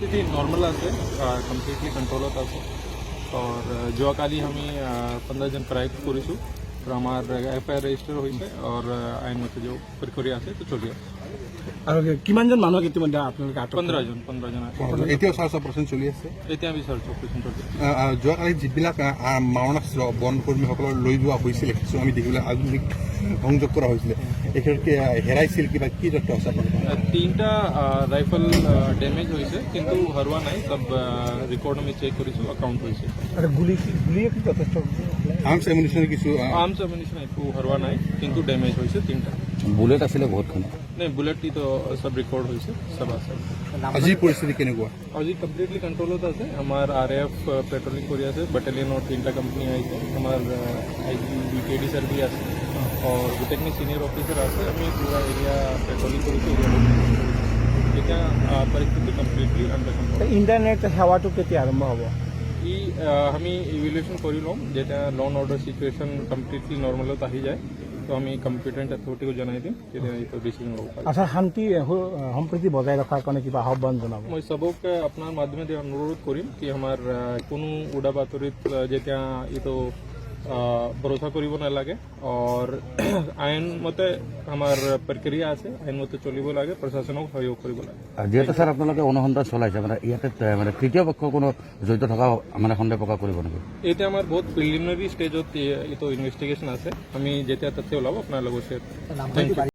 परिस्थिति नॉर्मल আছে কমপ্লিটলি কন্ট্ৰোলত আছে और যোৱাকালি আমি 15 জন ক্ৰাইম কৰিছোঁ আৰু আমাৰ এফআইআৰ ৰেজিষ্টাৰ হৈছে और আইনমতে যে প্ৰক্ৰিয়া আছে তো চলি আছে আৰু কিমানজন মানুহক ইতিমধ্যে আপোনালোকে আটক 15 জন আছে এতিয়াও চাৰ্চ অপাৰেশ্যন চলি আছে এতিয়া আমি চাৰ্চ অপাৰেশ্যন চলি আছে যোৱাকালি যিবিলাক মাওনা বন কৰ্মীসকলক লৈ যোৱা হৈছিল কিছু আমি দেখিবলৈ আধুনিক সংযোগ কৰা হৈছিলে এক্ষেত্ৰত হেৰাইছিল কিবা কি তথ্য আছে আপোনাৰ তিনিটা ৰাইফল ডেমেজ হৈছে কিন্তু হৰুৱা নাই সব ৰেকৰ্ড আমি চেক কৰিছোঁ একাউণ্ট হৈছে আৰু গুলি কি যথেষ্ট আৰ্মছ এমিউনিশ্যন কিছু আৰ্মছ এমিউনিশ্যন একো হৰুৱা নাই কিন্তু ডেমেজ হৈছে তিনিটা বুলেট আছিলে বহুতখন নাই বুলেটটি তো সব ৰেকৰ্ড হৈছে সব আছে আজিৰ পৰিস্থিতি কেনেকুৱা আজি কমপ্লিটলি কন্ট্ৰোলত আছে আমাৰ RAF পেট্ৰলিং কৰি আছে বেটালিয়নৰ তিনিটা কোম্পানী আহিছে আমাৰ BKD স্যাৰ भी আছে और গোটেইখিনি সিনিয়ৰ অফিসাৰ আছে আমি পুৰা এৰিয়া পেট্ৰলিং কৰিছোঁ এতিয়া পৰিস্থিতি কমপ্লিটলি আণ্ডাৰ কণ্ট্ৰল ইণ্টাৰনেট সেৱাটো কেতিয়া আৰম্ভ হ'ব ই আমি ইভ্যালুয়েশন কৰি ল'ম যেতিয়া ল এণ্ড অৰ্ডাৰ সিচুৱেশ্যন কমপ্লিটলি নৰ্মেলত আহি যায় তো আমি কম্পিটেণ্ট অথৰিটিক জনাই দিম তেতিয়া এইটো ডিচিজন ল'ব পাৰিম আচ্ছা শান্তি সম্প্ৰীতি বজাই ৰখাৰ কাৰণে কিবা আহ্বান জনাব মই সবক আপোনাৰ মাধ্যমেদি অনুৰোধ কৰিম কি আমাৰ কোনো উৰা বাতৰিত যেতিয়া এইটো ভৰসা কৰিব নালাগে और আইন মতে আমাৰ প্ৰক্ৰিয়া আছে আইন মতে চলিব লাগে প্ৰশাসনক সহযোগ কৰিব লাগে যিহেতু স্যাৰ আপোনালোকে অনুসন্ধান চলাইছে মানে ইয়াতে মানে তৃতীয় পক্ষ কোনো জড়িত থকা মানে সন্দেহ প্ৰকাশ কৰিব নেকি এতিয়া আমাৰ বহুত প্ৰিলিমিনাৰী ষ্টেজত এইটো ইনভেষ্টিগেশ্যন আছে আমি যেতিয়া তথ্য ওলাব আপোনাৰ লগত শ্বেয়াৰ